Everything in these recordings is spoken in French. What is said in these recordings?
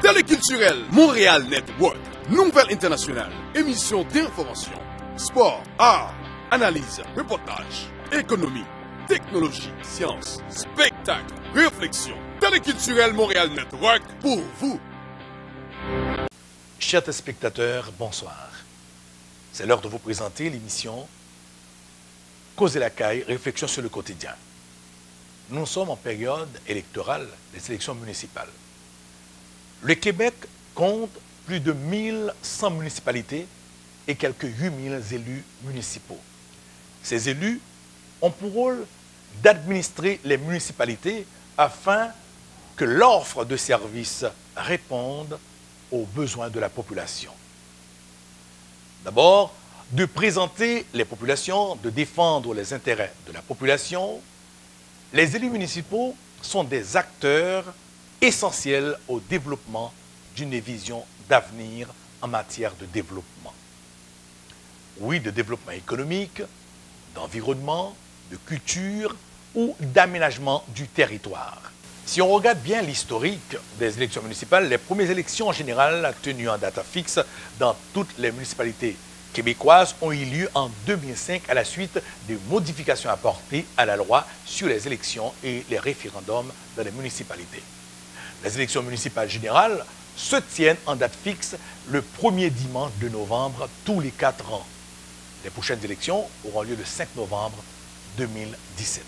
Téléculturel Montréal Network, nouvelle internationale, émission d'information, sport, art, analyse, reportage, économie, technologie, sciences, spectacle, réflexion. Téléculturel Montréal Network pour vous. Chers téléspectateurs, bonsoir. C'est l'heure de vous présenter l'émission Causer la caille, réflexion sur le quotidien. Nous sommes en période électorale des élections municipales. Le Québec compte plus de 1100 municipalités et quelques 8000 élus municipaux. Ces élus ont pour rôle d'administrer les municipalités afin que l'offre de services réponde aux besoins de la population. D'abord, de présenter les populations, de défendre les intérêts de la population. Les élus municipaux sont des acteurs essentiels au développement d'une vision d'avenir en matière de développement. Oui, de développement économique, d'environnement, de culture ou d'aménagement du territoire. Si on regarde bien l'historique des élections municipales, les premières élections en général tenues en date fixe dans toutes les municipalités québécoises ont eu lieu en 2005 à la suite des modifications apportées à la loi sur les élections et les référendums dans les municipalités. Les élections municipales générales se tiennent en date fixe le premier dimanche de novembre tous les 4 ans. Les prochaines élections auront lieu le 5 novembre 2017.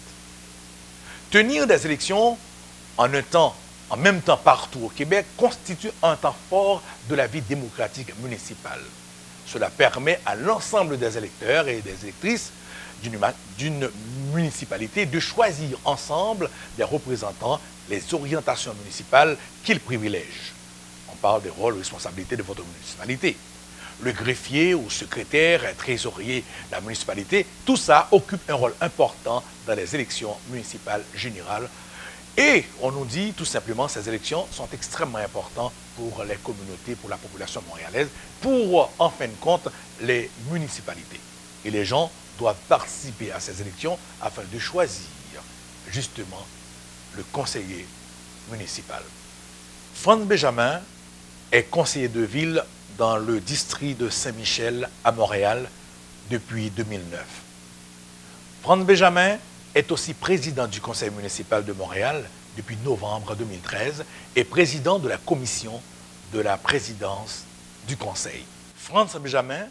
Tenir des élections en même temps partout au Québec constitue un temps fort de la vie démocratique municipale. Cela permet à l'ensemble des électeurs et des électrices d'une municipalité de choisir ensemble des représentants, les orientations municipales qu'ils privilègent. On parle des rôles et responsabilités de votre municipalité. Le greffier ou secrétaire, trésorier de la municipalité, tout ça occupe un rôle important dans les élections municipales générales. Et on nous dit tout simplement que ces élections sont extrêmement importantes pour les communautés, pour la population montréalaise, pour, en fin de compte, les municipalités. Et les gens doivent participer à ces élections afin de choisir, justement, le conseiller municipal. Franz Benjamin est conseiller de ville dans le district de Saint-Michel à Montréal depuis 2009. Franz Benjamin est aussi président du conseil municipal de Montréal depuis novembre 2013 et président de la commission de la présidence du conseil. Franz Benjamin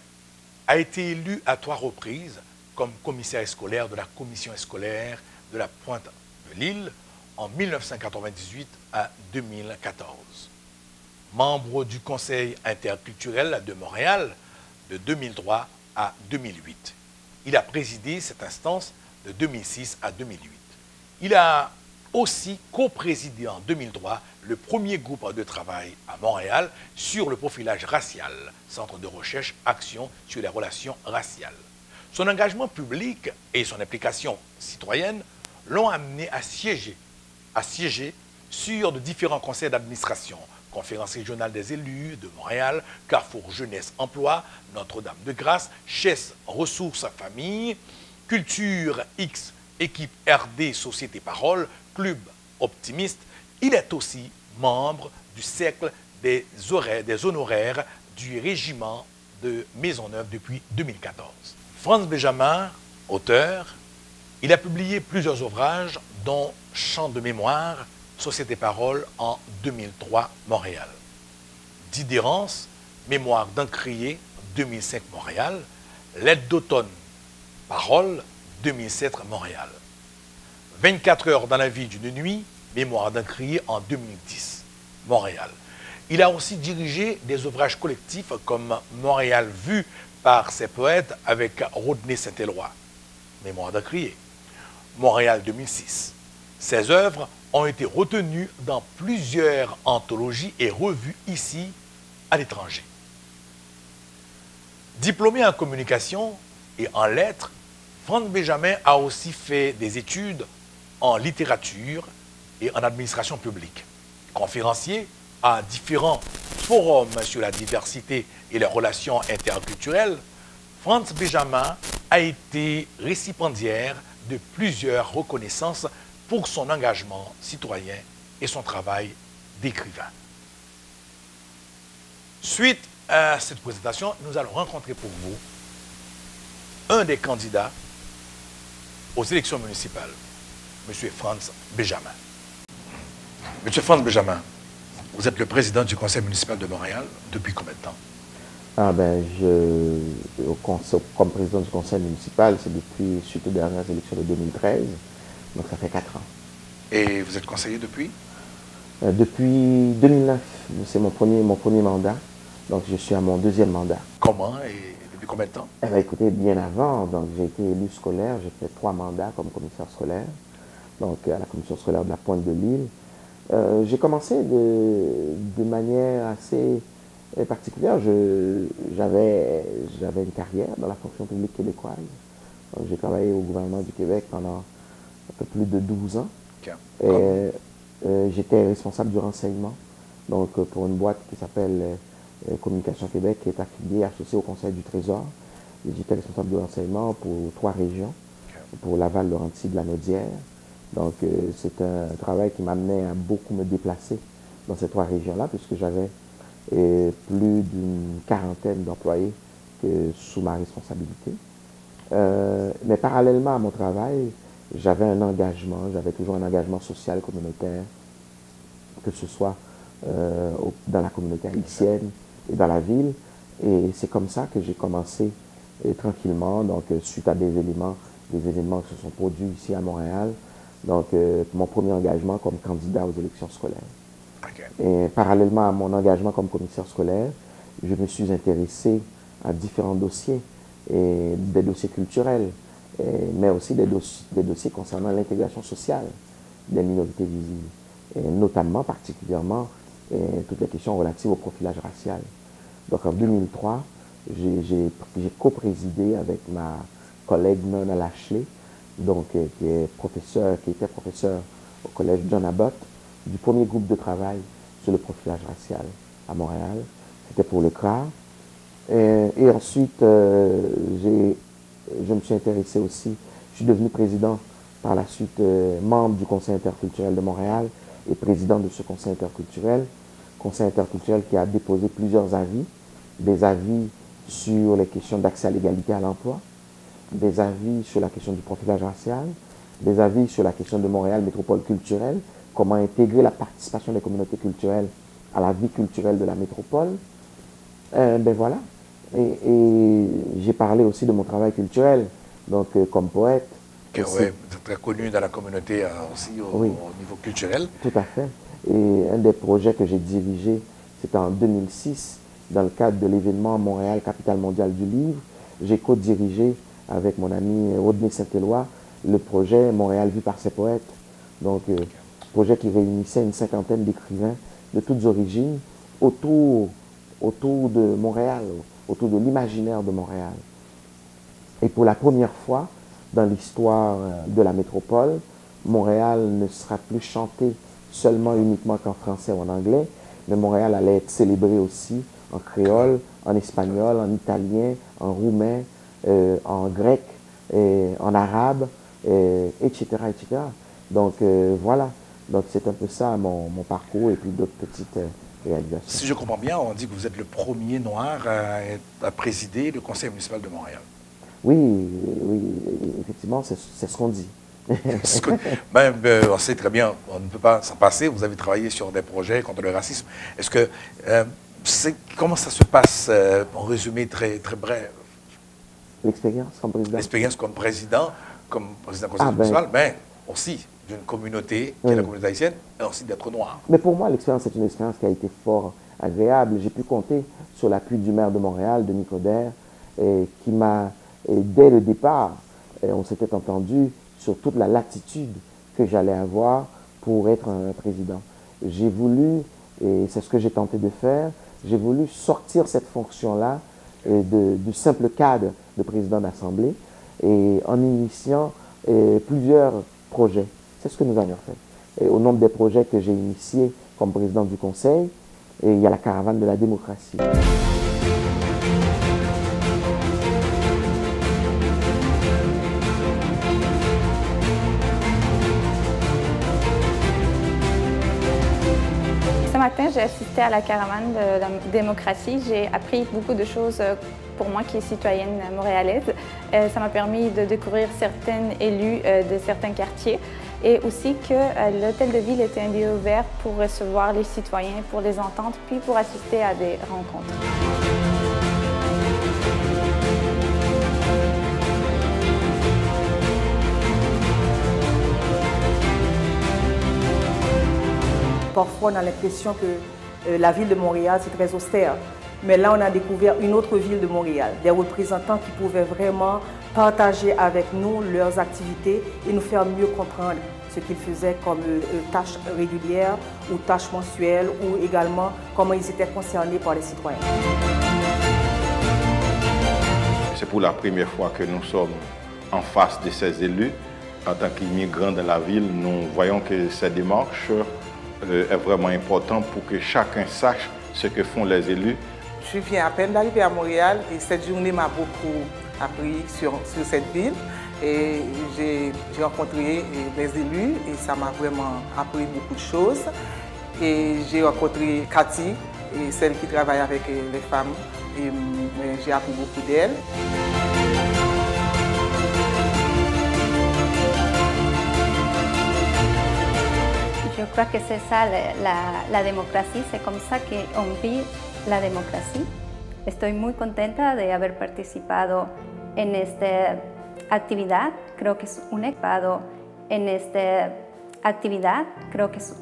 a été élu à 3 reprises comme commissaire scolaire de la commission scolaire de la Pointe-de-l'Île en 1998 à 2014. Membre du conseil interculturel de Montréal de 2003 à 2008. Il a présidé cette instance de 2006 à 2008. Il a aussi co-présidé en 2003 le premier groupe de travail à Montréal sur le profilage racial, centre de recherche, action sur les relations raciales. Son engagement public et son implication citoyenne l'ont amené à siéger sur de différents conseils d'administration, Conférence régionale des élus de Montréal, Carrefour Jeunesse Emploi, Notre-Dame-de-Grâce, Chess Ressources Famille, Culture X, Équipe RD Société Parole, Club Optimiste. Il est aussi membre du cercle des honoraires du régiment de Maisonneuve depuis 2014. Franz Benjamin, auteur, il a publié plusieurs ouvrages dont Chant de mémoire, Société Parole en 2003, Montréal. D'Idérance, Mémoire d'Encrier, 2005, Montréal. Lettre d'automne, Parole, 2007, Montréal. 24 heures dans la vie d'une nuit, Mémoire d'Encrier en 2010, Montréal. Il a aussi dirigé des ouvrages collectifs comme Montréal vu par ses poètes avec Rodney Saint-Éloi, Mémoire d'Encrier. Montréal 2006. Ses œuvres ont été retenues dans plusieurs anthologies et revues ici, à l'étranger. Diplômé en communication et en lettres, Franz Benjamin a aussi fait des études en littérature et en administration publique. Conférencier à différents forums sur la diversité et les relations interculturelles, Franz Benjamin a été récipiendaire de plusieurs reconnaissances pour son engagement citoyen et son travail d'écrivain. Suite à cette présentation, nous allons rencontrer pour vous un des candidats aux élections municipales, M. Franz Benjamin. M. Franz Benjamin, vous êtes le président du conseil municipal de Montréal depuis combien de temps? Comme président du conseil municipal, c'est depuis suite aux dernières élections de 2013, donc ça fait 4 ans. Et vous êtes conseiller depuis? Depuis 2009, c'est mon premier mandat, donc je suis à mon 2e mandat. Comment et depuis combien de temps? Écoutez, bien avant, donc j'ai été élu scolaire, j'ai fait 3 mandats comme commissaire scolaire, donc à la commission scolaire de la Pointe de l'Île. J'ai commencé de manière assez particulière. J'avais une carrière dans la fonction publique québécoise. J'ai travaillé au gouvernement du Québec pendant un peu plus de 12 ans. Okay. J'étais responsable du renseignement, donc pour une boîte qui s'appelle Communication Québec, qui est affiliée, associée au Conseil du Trésor. J'étais responsable du renseignement pour 3 régions, okay, pour Laval, Laurentides, Lanaudière. Donc c'est un travail qui m'amenait à beaucoup me déplacer dans ces 3 régions-là, puisque j'avais plus d'une quarantaine d'employés sous ma responsabilité. Mais parallèlement à mon travail, j'avais toujours un engagement social communautaire, que ce soit dans la communauté haïtienne et dans la ville. Et c'est comme ça que j'ai commencé tranquillement, donc suite à des événements qui se sont produits ici à Montréal. Donc mon premier engagement comme candidat aux élections scolaires. Okay. Et parallèlement à mon engagement comme commissaire scolaire, je me suis intéressé à différents dossiers, des dossiers culturels, mais aussi des dossiers concernant l'intégration sociale des minorités visibles, et notamment, particulièrement, toutes les questions relatives au profilage racial. Donc en 2003, j'ai co-présidé avec ma collègue Myrna Lashley, donc, qui était professeur au collège John Abbott, du premier groupe de travail sur le profilage racial à Montréal. C'était pour le CRA. Et ensuite, je me suis intéressé aussi, je suis devenu président par la suite, membre du Conseil interculturel de Montréal et président de ce Conseil interculturel qui a déposé plusieurs avis, des avis sur les questions d'accès à l'égalité à l'emploi, des avis sur la question du profilage racial, des avis sur la question de Montréal métropole culturelle, comment intégrer la participation des communautés culturelles à la vie culturelle de la métropole. Voilà. Et j'ai parlé aussi de mon travail culturel, donc comme poète. Oui, vous êtes très connu dans la communauté aussi au niveau culturel. Tout à fait. Et un des projets que j'ai dirigé, c'était en 2006, dans le cadre de l'événement Montréal, capitale mondiale du livre. J'ai co-dirigé avec mon ami Rodney Saint-Éloi le projet Montréal vu par ses poètes. Donc, projet qui réunissait une 50aine d'écrivains de toutes origines autour de Montréal, autour de l'imaginaire de Montréal. Et pour la première fois dans l'histoire de la métropole, Montréal ne sera plus chanté seulement uniquement qu'en français ou en anglais, mais Montréal allait être célébré aussi en créole, en espagnol, en italien, en roumain, en grec, en arabe, etc., etc. Donc voilà, donc c'est un peu ça mon parcours et puis d'autres petites réalisations. Si je comprends bien, on dit que vous êtes le premier noir à présider le conseil municipal de Montréal. Oui, effectivement, c'est ce qu'on dit. On sait très bien, on ne peut pas s'en passer. Vous avez travaillé sur des projets contre le racisme. Est-ce que comment ça se passe en résumé très bref? L'expérience comme président. L'expérience comme président conseil municipal, mais aussi d'une communauté qui est la communauté haïtienne, et aussi d'être noir. Mais pour moi, l'expérience est une expérience qui a été fort agréable. J'ai pu compter sur l'appui du maire de Montréal, Denis Coderre, qui m'a, dès le départ, on s'était entendu sur toute la latitude que j'allais avoir pour être un président. J'ai voulu, et c'est ce que j'ai tenté de faire, j'ai voulu sortir cette fonction-là du simple cadre de président d'Assemblée et en initiant plusieurs projets. C'est ce que nous avions fait. Et au nombre des projets que j'ai initiés comme président du Conseil, il y a la caravane de la démocratie. matin, j'ai assisté à la caravane de la démocratie. J'ai appris beaucoup de choses pour moi qui est citoyenne montréalaise. Ça m'a permis de découvrir certains élus de certains quartiers et aussi que l'hôtel de ville était un lieu ouvert pour recevoir les citoyens, pour les entendre, puis pour assister à des rencontres. Parfois, on a l'impression que la ville de Montréal, c'est très austère. Mais là, on a découvert une autre ville de Montréal, des représentants qui pouvaient vraiment partager avec nous leurs activités et nous faire mieux comprendre ce qu'ils faisaient comme tâches régulières ou tâches mensuelles ou également comment ils étaient concernés par les citoyens. C'est pour la première fois que nous sommes en face de ces élus. En tant qu'immigrants dans la ville, nous voyons que ces démarches est vraiment importante pour que chacun sache ce que font les élus. Je viens à peine d'arriver à Montréal et cette journée m'a beaucoup appris sur cette ville. Et j'ai rencontré des élus et ça m'a vraiment appris beaucoup de choses. Et j'ai rencontré Cathy, celle qui travaille avec les femmes, et j'ai appris beaucoup d'elle. Je crois que c'est ça la democracia, c'est comme ça qu'on vit la democracia. Estoy muy contenta de haber participado en esta actividad. Creo que es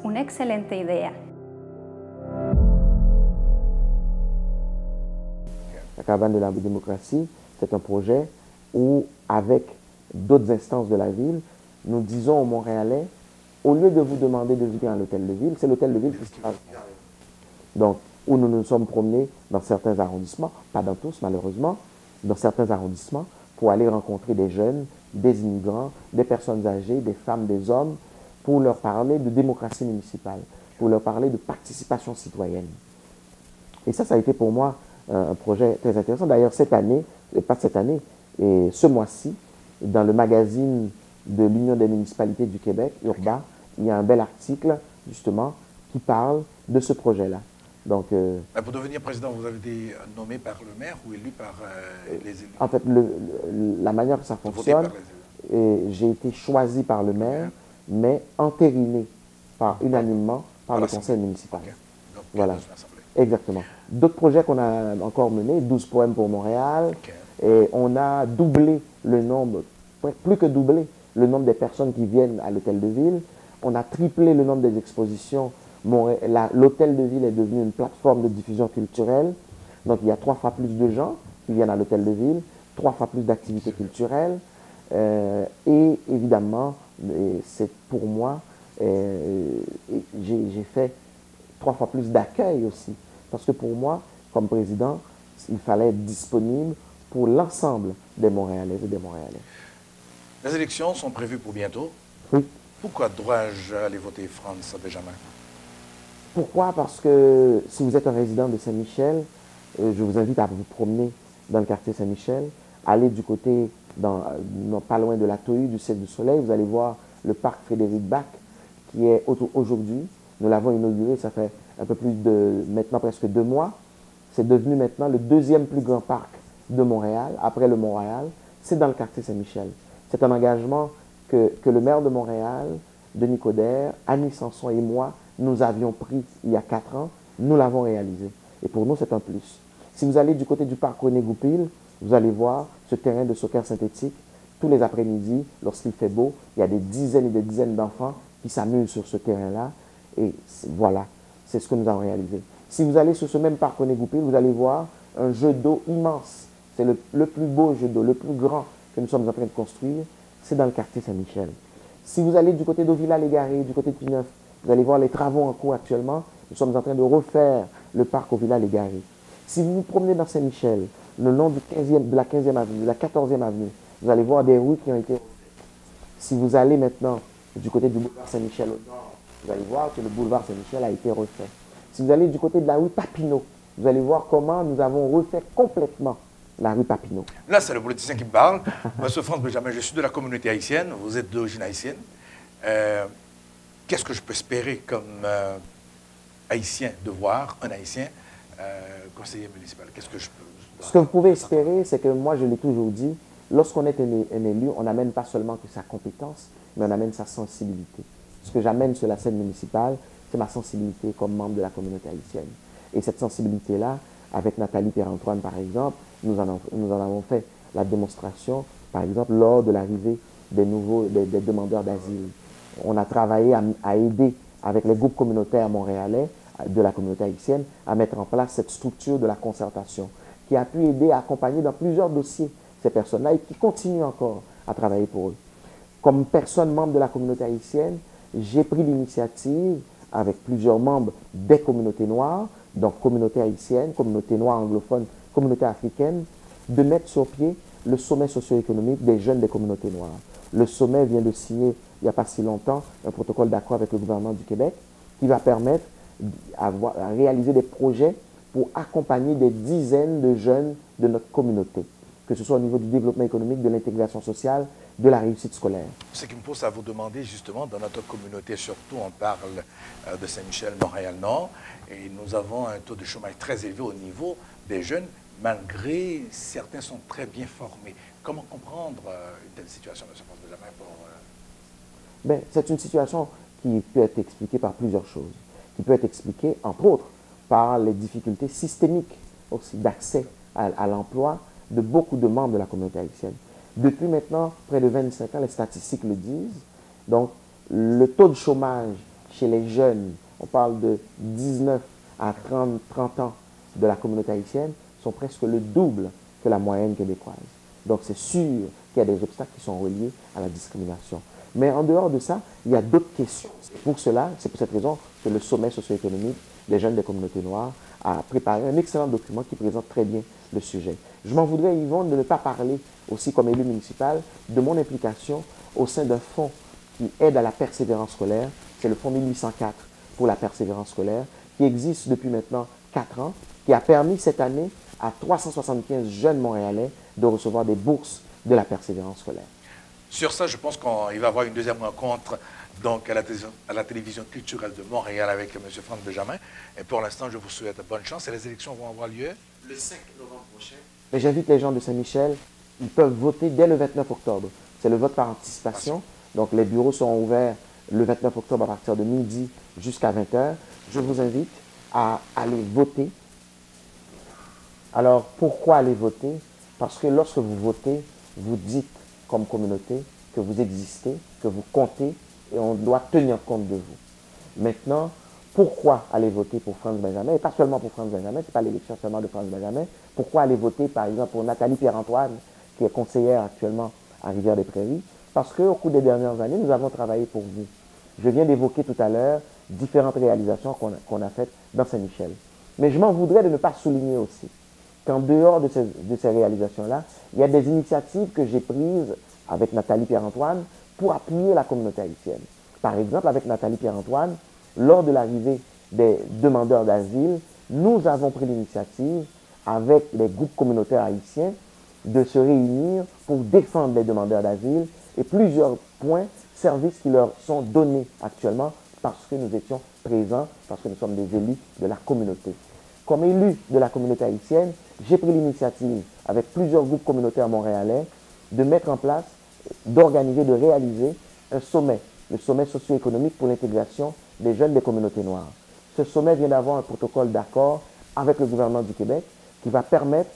una excelente idea. La caravane de la démocratie, c'est un projet où, avec d'autres instances de la ville, nous disons aux Montréalais, au lieu de vous demander de venir à l'hôtel de ville, c'est l'hôtel de ville qui se passe. Donc, où nous nous sommes promenés dans certains arrondissements, pas dans tous malheureusement, dans certains arrondissements, pour aller rencontrer des jeunes, des immigrants, des personnes âgées, des femmes, des hommes, pour leur parler de démocratie municipale, pour leur parler de participation citoyenne. Et ça a été pour moi un projet très intéressant. D'ailleurs, cette année, pas cette année, et ce mois-ci, dans le magazine de l'Union des municipalités du Québec, Urba, il y a un bel article, justement, qui parle de ce projet-là. Donc, pour devenir président, vous avez été nommé par le maire ou élu par les élus? En fait, la manière que ça fonctionne, j'ai été choisi par le maire, mais entériné unanimement par le conseil municipal. Okay. Donc, voilà, exactement. D'autres projets qu'on a encore menés, 12 poèmes pour Montréal, et on a doublé le nombre, plus que doublé, le nombre des personnes qui viennent à l'hôtel de ville. On a triplé le nombre des expositions. L'hôtel de ville est devenu une plateforme de diffusion culturelle. Donc, il y a 3 fois plus de gens qui viennent à l'hôtel de ville, 3 fois plus d'activités culturelles. Et évidemment, c'est pour moi, j'ai fait 3 fois plus d'accueil aussi. Parce que pour moi, comme président, il fallait être disponible pour l'ensemble des Montréalais et des Montréalais. Les élections sont prévues pour bientôt. Oui. Pourquoi dois-je aller voter France Benjamin? Pourquoi? Parce que si vous êtes un résident de Saint-Michel, je vous invite à vous promener dans le quartier Saint-Michel, aller du côté, pas loin de la Tohu, du Cirque du Soleil, vous allez voir le parc Frédéric Bach, qui est aujourd'hui, nous l'avons inauguré, ça fait un peu plus de, maintenant presque 2 mois. C'est devenu maintenant le 2e plus grand parc de Montréal, après le Mont-Royal, c'est dans le quartier Saint-Michel. C'est un engagement que le maire de Montréal, Denis Coderre, Annie Sanson et moi, nous avions pris il y a 4 ans, nous l'avons réalisé. Et pour nous, c'est un plus. Si vous allez du côté du parc René Goupil, vous allez voir ce terrain de soccer synthétique. Tous les après-midi, lorsqu'il fait beau, il y a des dizaines et des dizaines d'enfants qui s'amusent sur ce terrain-là. Et voilà, c'est ce que nous avons réalisé. Si vous allez sur ce même parc René Goupil, vous allez voir un jeu d'eau immense. C'est le plus beau jeu d'eau, le plus grand que nous sommes en train de construire. C'est dans le quartier Saint-Michel. Si vous allez du côté d'Ovilla-les-Garés, du côté de Pineuf, vous allez voir les travaux en cours actuellement. Nous sommes en train de refaire le parc Ovilla-les-Garés. Si vous vous promenez dans Saint-Michel, le long de la 15e avenue, de la 14e avenue, vous allez voir des rues qui ont été refaites. Si vous allez maintenant du côté du boulevard Saint-Michel au nord, vous allez voir que le boulevard Saint-Michel a été refait. Si vous allez du côté de la rue Papineau, vous allez voir comment nous avons refait complètement la rue Papineau. Là, c'est le politicien qui me parle. Monsieur France Benjamin, je suis de la communauté haïtienne, vous êtes d'origine haïtienne. Qu'est-ce que je peux espérer comme haïtien de voir un haïtien conseiller municipal? Qu'est-ce que je peux... Ce que vous pouvez espérer, c'est que moi, je l'ai toujours dit, lorsqu'on est un élu, on n'amène pas seulement que sa compétence, mais on amène sa sensibilité. Ce que j'amène sur la scène municipale, c'est ma sensibilité comme membre de la communauté haïtienne. Et cette sensibilité-là, avec Nathalie Pierre-Antoine, par exemple, nous en avons fait la démonstration, par exemple, lors de l'arrivée des demandeurs d'asile. On a travaillé à aider avec les groupes communautaires montréalais de la communauté haïtienne à mettre en place cette structure de la concertation qui a pu aider à accompagner dans plusieurs dossiers ces personnes-là et qui continuent encore à travailler pour eux. Comme personne membre de la communauté haïtienne, j'ai pris l'initiative avec plusieurs membres des communautés noires, donc communauté haïtienne, communauté noire anglophone, communauté africaine, de mettre sur pied le sommet socio-économique des jeunes des communautés noires. Le sommet vient de signer, il n'y a pas si longtemps, un protocole d'accord avec le gouvernement du Québec qui va permettre à réaliser des projets pour accompagner des dizaines de jeunes de notre communauté, que ce soit au niveau du développement économique, de l'intégration sociale, de la réussite scolaire. Ce qui me pousse à vous demander justement, dans notre communauté surtout, on parle de Saint-Michel, Montréal-Nord, et nous avons un taux de chômage très élevé au niveau des jeunes, malgré certains sont très bien formés. Comment comprendre une telle situation, M. Benjamin, pour... C'est une situation qui peut être expliquée par plusieurs choses, qui peut être expliquée, entre autres, par les difficultés systémiques aussi d'accès à l'emploi de beaucoup de membres de la communauté haïtienne. Depuis maintenant près de 25 ans, les statistiques le disent, donc le taux de chômage chez les jeunes, on parle de 19 à 30 ans de la communauté haïtienne, sont presque le double que la moyenne québécoise. Donc c'est sûr qu'il y a des obstacles qui sont reliés à la discrimination. Mais en dehors de ça, il y a d'autres questions. Pour cela, c'est pour cette raison que le sommet socio-économique des jeunes des communautés noires a préparé un excellent document qui présente très bien le sujet. Je m'en voudrais, Yvonne, de ne pas parler aussi comme élu municipal de mon implication au sein d'un fonds qui aide à la persévérance scolaire. C'est le fonds 1804 pour la persévérance scolaire qui existe depuis maintenant 4 ans, qui a permis cette année à 375 jeunes Montréalais de recevoir des bourses de la persévérance scolaire. Sur ça, je pense qu'il va y avoir une deuxième rencontre donc à la télévision culturelle de Montréal avec M. Franck Benjamin. Et pour l'instant, je vous souhaite bonne chance. Et les élections vont avoir lieu le 5 novembre prochain. J'invite les gens de Saint-Michel, ils peuvent voter dès le 29 octobre. C'est le vote par anticipation. Donc les bureaux seront ouverts le 29 octobre à partir de midi jusqu'à 20h. Je vous invite à aller voter. Alors pourquoi aller voter? Parce que lorsque vous votez, vous dites comme communauté que vous existez, que vous comptez et on doit tenir compte de vous. Maintenant, pourquoi aller voter pour Franck Benjamin? Et pas seulement pour Franck Benjamin, ce n'est pas l'élection seulement de Franck Benjamin. Pourquoi aller voter, par exemple, pour Nathalie Pierre-Antoine, qui est conseillère actuellement à Rivière-des-Prairies? Parce qu'au cours des dernières années, nous avons travaillé pour vous. Je viens d'évoquer tout à l'heure différentes réalisations qu'on a faites dans Saint-Michel. Mais je m'en voudrais de ne pas souligner aussi qu'en dehors de ces réalisations-là, il y a des initiatives que j'ai prises avec Nathalie Pierre-Antoine pour appuyer la communauté haïtienne. Par exemple, avec Nathalie Pierre-Antoine, lors de l'arrivée des demandeurs d'asile, nous avons pris l'initiative avec les groupes communautaires haïtiens de se réunir pour défendre les demandeurs d'asile et plusieurs points, services qui leur sont donnés actuellement parce que nous étions présents, parce que nous sommes des élus de la communauté. Comme élu de la communauté haïtienne, j'ai pris l'initiative avec plusieurs groupes communautaires montréalais de mettre en place, d'organiser, de réaliser un sommet, le sommet socio-économique pour l'intégration des jeunes des communautés noires. Ce sommet vient d'avoir un protocole d'accord avec le gouvernement du Québec qui va permettre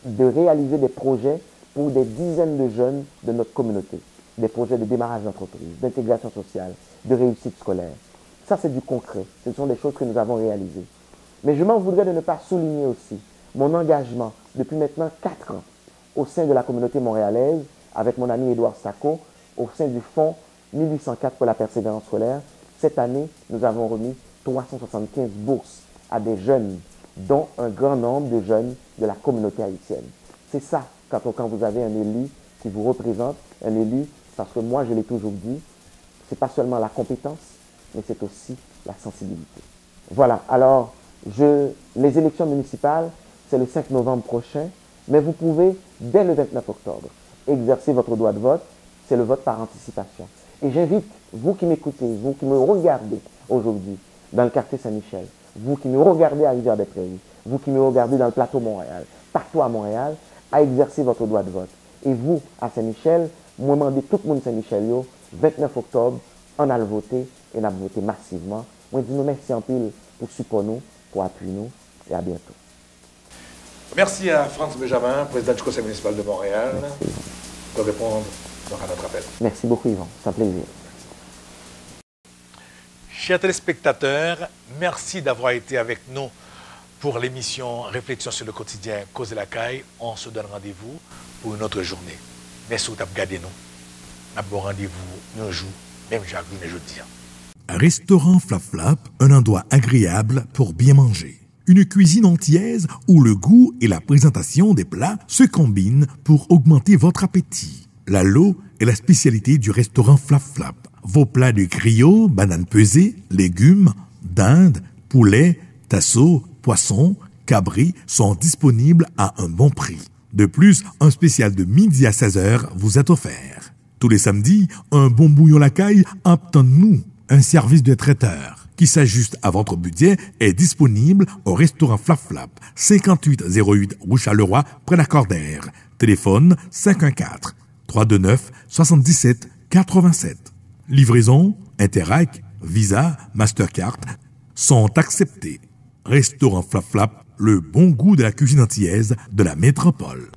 de réaliser des projets pour des dizaines de jeunes de notre communauté. Des projets de démarrage d'entreprise, d'intégration sociale, de réussite scolaire. Ça, c'est du concret. Ce sont des choses que nous avons réalisées. Mais je m'en voudrais de ne pas souligner aussi mon engagement depuis maintenant 4 ans au sein de la communauté montréalaise avec mon ami Édouard Sacco au sein du fonds 1804 pour la persévérance scolaire. Cette année, nous avons remis 375 bourses à des jeunes, dont un grand nombre de jeunes de la communauté haïtienne. C'est ça, quand vous avez un élu qui vous représente, un élu, parce que moi je l'ai toujours dit, ce n'est pas seulement la compétence, mais c'est aussi la sensibilité. Voilà, alors, les élections municipales, c'est le 5 novembre prochain, mais vous pouvez, dès le 29 octobre, exercer votre droit de vote, c'est le vote par anticipation. Et j'invite, vous qui m'écoutez, vous qui me regardez aujourd'hui, dans le quartier Saint-Michel, vous qui nous regardez à Rivière-des-Prairies, vous qui nous regardez dans le plateau Montréal, partout à Montréal, à exercer votre droit de vote. Et vous, à Saint-Michel, moi demandez tout le monde Saint-Michel, 29 octobre, on a le voté et on a voté massivement. Moi, je dis nous merci en pile pour supporter nous, pour appuyer nous, et à bientôt. Merci à Franz Benjamin, président du Conseil municipal de Montréal, de répondre à notre appel. Merci beaucoup, Yvan. C'est un plaisir. Chers téléspectateurs, merci d'avoir été avec nous pour l'émission Réflexion sur le quotidien Cause de la Caille. On se donne rendez-vous pour une autre journée. Merci d'avoir regardé nous. Nous avons rendez-vous un jour, même chaque jour et jeudi. Restaurant Flap Flap, un endroit agréable pour bien manger. Une cuisine entière où le goût et la présentation des plats se combinent pour augmenter votre appétit. La Lo est la spécialité du restaurant Flap Flap. Vos plats de griot, bananes pesées, légumes, dinde, poulet, tasso, poisson, cabri sont disponibles à un bon prix. De plus, un spécial de midi à 16h vous est offert. Tous les samedis, un bon bouillon la caille attend-nous. Un service de traiteur qui s'ajuste à votre budget est disponible au restaurant Flap Flap, 5808 rue Charleroi, près la Cordère. Téléphone 514-329-7787. Livraison, Interac, Visa, Mastercard sont acceptés. Restaurant Flap Flap, le bon goût de la cuisine antillaise de la métropole.